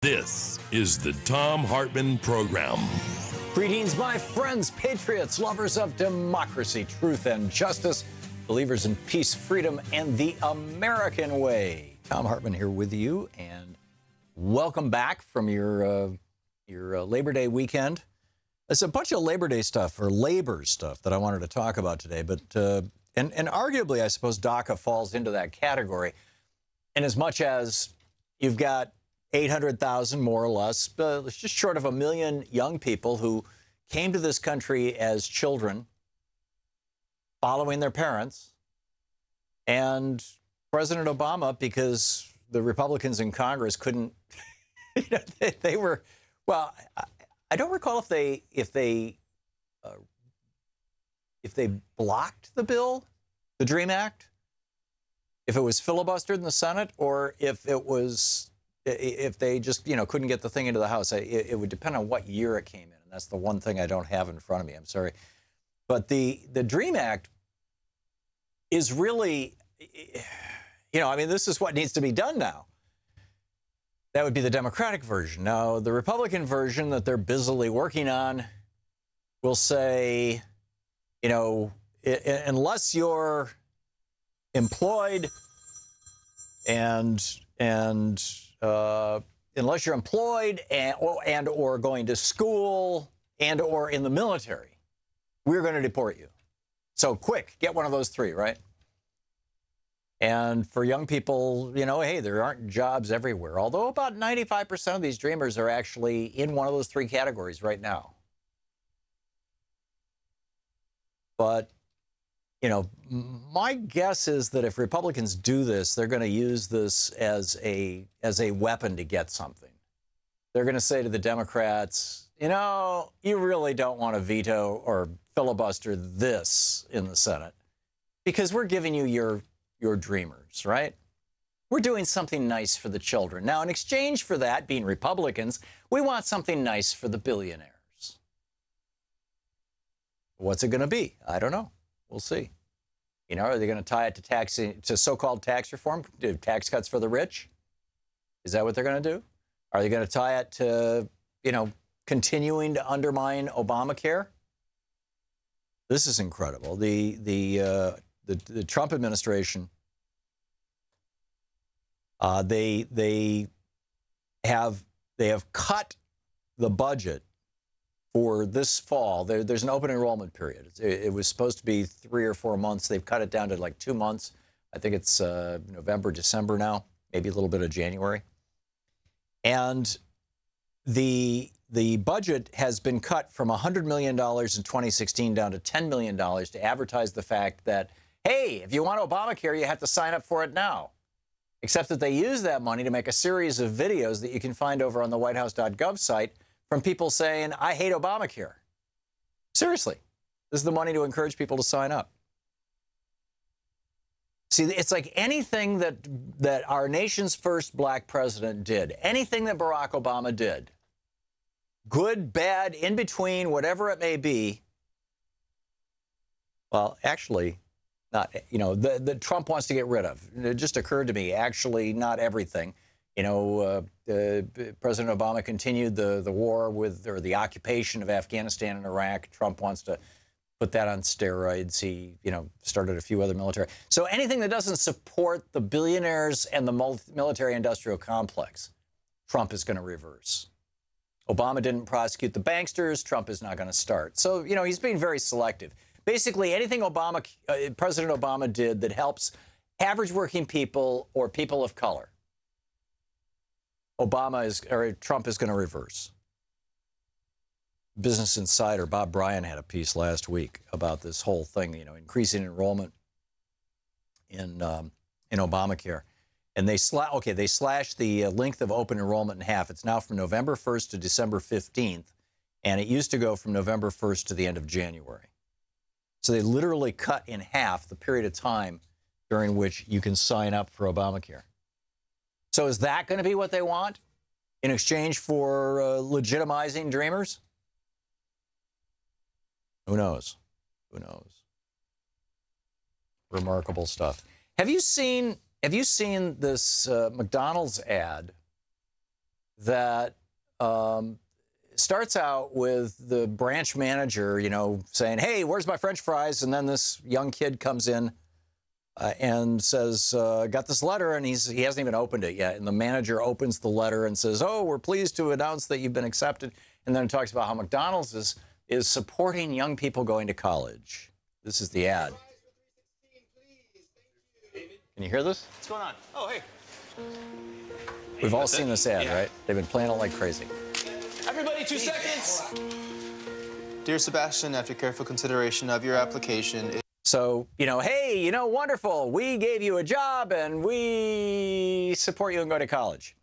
This is the Thom Hartmann Program. Greetings, my friends, patriots, lovers of democracy, truth, and justice, believers in peace, freedom, and the American way. Thom Hartmann here with you, and welcome back from your Labor Day weekend. There's a bunch of Labor Day stuff, or labor stuff, that I wanted to talk about today, but and arguably, I suppose DACA falls into that category, in as much as you've got 800,000, more or less, just short of 1 million young people who came to this country as children, following their parents, and President Obama, because the Republicans in Congress couldn't, they were, well, I don't recall if they blocked the bill, the DREAM Act, if it was filibustered in the Senate, or if they just, couldn't get the thing into the House. It would depend on what year it came in, and that's the one thing I don't have in front of me. I'm sorry. But the DREAM Act is really, this is what needs to be done now. That would be the Democratic version. Now, the Republican version that they're busily working on will say, unless you're employed and unless you're employed and or going to school and or in the military, we're going to deport you. So quick, get one of those three, right? And for young people, hey, there aren't jobs everywhere, although about 95% of these dreamers are actually in one of those three categories right now. But my guess is that if Republicans do this, they're going to use this as a weapon to get something. They're going to say to the Democrats, you really don't want to veto or filibuster this in the Senate because we're giving you your dreamers, right? We're doing something nice for the children. Now, in exchange for that, being Republicans, we want something nice for the billionaires. What's it going to be? I don't know. We'll see. Are they going to tie it to so-called tax reform, do tax cuts for the rich? Is that what they're going to do? Are they going to tie it to, continuing to undermine Obamacare? This is incredible. The Trump administration, they have cut the budget for this fall. There's an open enrollment period. It was supposed to be 3 or 4 months. They've cut it down to like 2 months. I think it's November, December now, maybe a little bit of January. And the budget has been cut from $100 million in 2016 down to $10 million to advertise the fact that, hey, if you want Obamacare, you have to sign up for it now. Except that they use that money to make a series of videos that you can find over on the whitehouse.gov site from people saying, I hate Obamacare. Seriously, this is the money to encourage people to sign up. See, it's like anything that our nation's first black president did, anything that Barack Obama did, good, bad, in between, whatever it may be. Well, actually, not, the Trump wants to get rid of. It just occurred to me, actually, not everything. President Obama continued the war or the occupation of Afghanistan and Iraq. Trump wants to put that on steroids. He, started a few other military. So anything that doesn't support the billionaires and the military-industrial complex, Trump is going to reverse. Obama didn't prosecute the banksters. Trump is not going to start. So, he's being very selective. Basically, anything President Obama did that helps average working people or people of color, Trump is going to reverse. Business Insider, Bob Bryan had a piece last week about this whole thing, increasing enrollment in Obamacare. And they slashed the length of open enrollment in half. It's now from November 1st to December 15th, and it used to go from November 1st to the end of January. So they literally cut in half the period of time during which you can sign up for Obamacare. So is that going to be what they want in exchange for legitimizing dreamers? Who knows? Who knows? Remarkable stuff. Have you seen this McDonald's ad that starts out with the branch manager, saying, "Hey, where's my French fries?" And then this young kid comes in and says, "Got this letter," and he hasn't even opened it yet. And the manager opens the letter and says, "Oh, we're pleased to announce that you've been accepted." And then it talks about how McDonald's is supporting young people going to college. This is the ad. Can you hear this? What's going on? Oh, hey. We've all seen this ad, right? They've been playing it like crazy. Everybody, 2 seconds. Dear Sebastian, after careful consideration of your application... So, hey, wonderful. We gave you a job and we support you and go to college.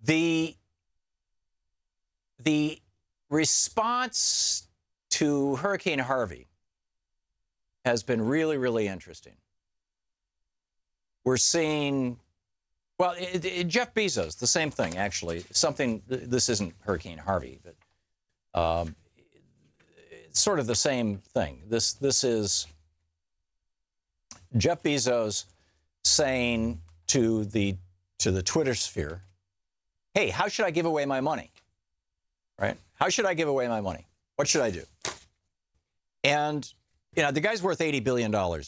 The response to Hurricane Harvey has been really, really interesting. We're seeing, well, Jeff Bezos, the same thing, actually. This isn't Hurricane Harvey, but it's sort of the same thing. This is Jeff Bezos saying to the Twitter sphere, "Hey, how should I give away my money?" Right? How should I give away my money? What should I do? And, the guy's worth $80 billion now.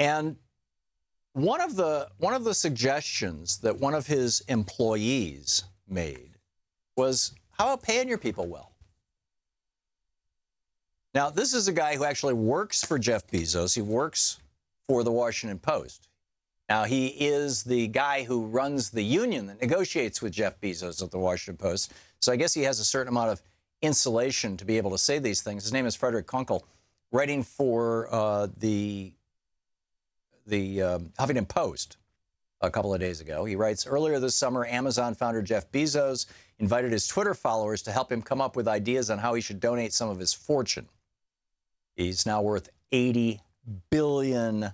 And one of the suggestions that one of his employees made was, how about paying your people well? Now, this is a guy who actually works for Jeff Bezos. He works for the Washington Post. Now, he is the guy who runs the union that negotiates with Jeff Bezos at the Washington Post. So I guess he has a certain amount of insulation to be able to say these things. His name is Frederick Kunkel, writing for the Huffington Post a couple of days ago. He writes, earlier this summer, Amazon founder Jeff Bezos invited his Twitter followers to help him come up with ideas on how he should donate some of his fortune. He's now worth $80 billion.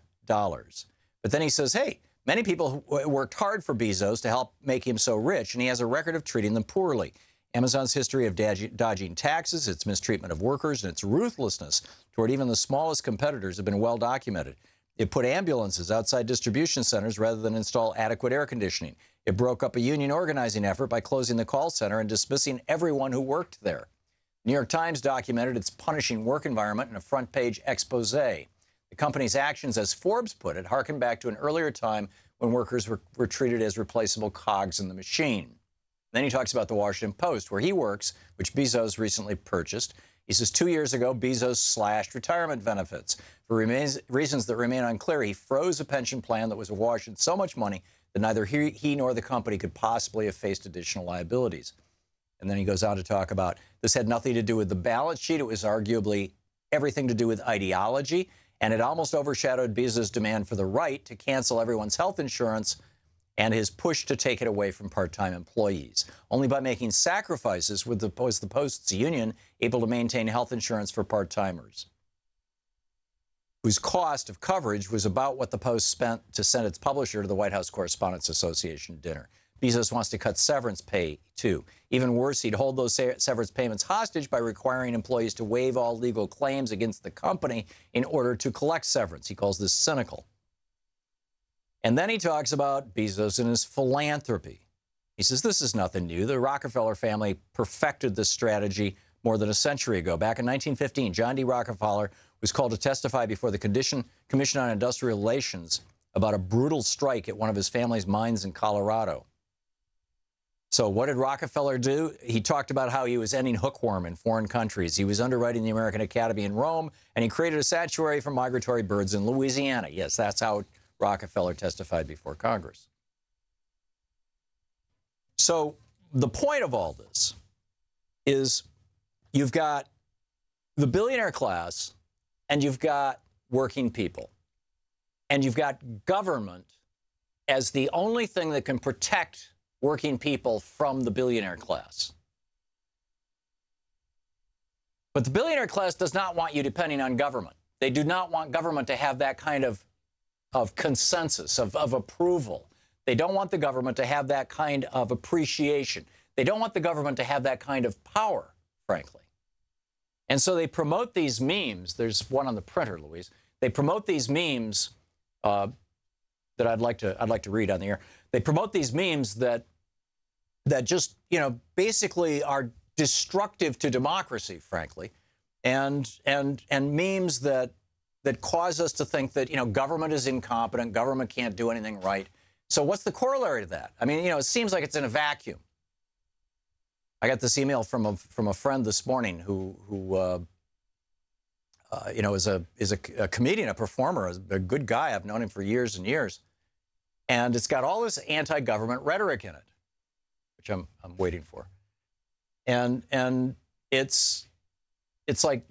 But then he says, hey, many people worked hard for Bezos to help make him so rich, and he has a record of treating them poorly. Amazon's history of dodging taxes, its mistreatment of workers, and its ruthlessness toward even the smallest competitors have been well documented. It put ambulances outside distribution centers rather than install adequate air conditioning. It broke up a union organizing effort by closing the call center and dismissing everyone who worked there. The New York Times documented its punishing work environment in a front-page expose. The company's actions, as Forbes put it, harken back to an earlier time when workers were treated as replaceable cogs in the machine. Then he talks about the Washington Post, where he works, which Bezos recently purchased. He says 2 years ago, Bezos slashed retirement benefits. For reasons that remain unclear, he froze a pension plan that was awash in so much money that neither he nor the company could possibly have faced additional liabilities. And then he goes on to talk about this had nothing to do with the balance sheet. It was arguably everything to do with ideology, and it almost overshadowed Bezos' demand for the right to cancel everyone's health insurance and his push to take it away from part-time employees. Only by making sacrifices was the Post's union able to maintain health insurance for part-timers, whose cost of coverage was about what the Post spent to send its publisher to the White House Correspondents Association dinner. Bezos wants to cut severance pay, too. Even worse, he'd hold those severance payments hostage by requiring employees to waive all legal claims against the company in order to collect severance. He calls this cynical. And then he talks about Bezos and his philanthropy. He says, this is nothing new. The Rockefeller family perfected this strategy more than a century ago. Back in 1915, John D. Rockefeller was called to testify before the Commission on Industrial Relations about a brutal strike at one of his family's mines in Colorado. So what did Rockefeller do? He talked about how he was ending hookworm in foreign countries. He was underwriting the American Academy in Rome, and he created a sanctuary for migratory birds in Louisiana. Yes, that's how Rockefeller testified before Congress. So the point of all this is you've got the billionaire class, and you've got working people, and you've got government as the only thing that can protect working people from the billionaire class. But the billionaire class does not want you depending on government. They do not want government to have that kind of consensus, of approval. They don't want the government to have that kind of appreciation. They don't want the government to have that kind of power, frankly. And so they promote these memes. There's one on the printer, Louise. They promote these memes that that I'd like to read on the air. They promote these memes that just, basically are destructive to democracy, frankly, and memes that cause us to think that, government is incompetent, government can't do anything right. So what's the corollary to that? I mean, it seems like it's in a vacuum. I got this email from a friend this morning who is a comedian, a performer, a good guy. I've known him for years and years. And it's got all this anti-government rhetoric in it, which I'm waiting for. And it's like,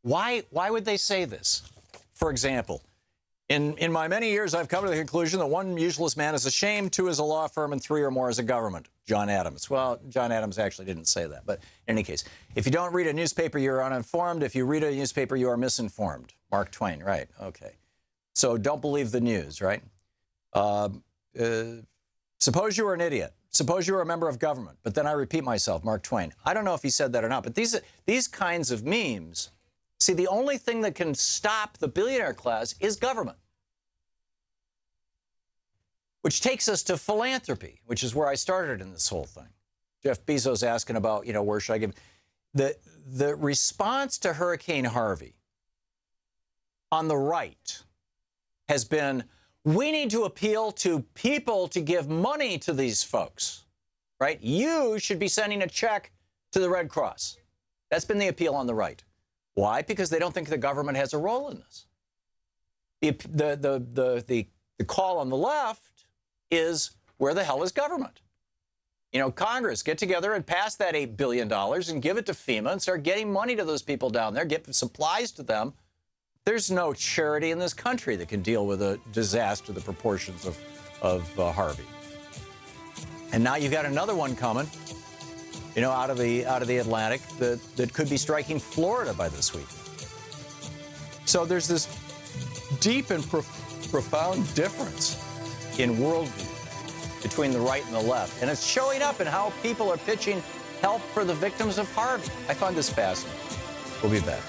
why would they say this? For example, in my many years, I've come to the conclusion that one useless man is a shame, two is a law firm, and three or more is a government. John Adams. Well, John Adams actually didn't say that. But in any case, if you don't read a newspaper, you're uninformed. If you read a newspaper, you are misinformed. Mark Twain, right? Okay. So don't believe the news, right? Suppose you were an idiot. Suppose you were a member of government. But then I repeat myself, Mark Twain. I don't know if he said that or not, but these kinds of memes, see, the only thing that can stop the billionaire class is government. Which takes us to philanthropy, which is where I started in this whole thing. Jeff Bezos asking about, where should I give? The response to Hurricane Harvey on the right has been, we need to appeal to people to give money to these folks, right? You should be sending a check to the Red Cross. That's been the appeal on the right. Why? Because they don't think the government has a role in this. The call on the left is, where the hell is government? Congress, get together and pass that $8 billion and give it to FEMA and start getting money to those people down there, get supplies to them. There's no charity in this country that can deal with a disaster the proportions of Harvey. And now you've got another one coming, out of the Atlantic that could be striking Florida by this week. So there's this deep and profound difference in worldview between the right and the left. And it's showing up in how people are pitching help for the victims of Harvey. I find this fascinating. We'll be back.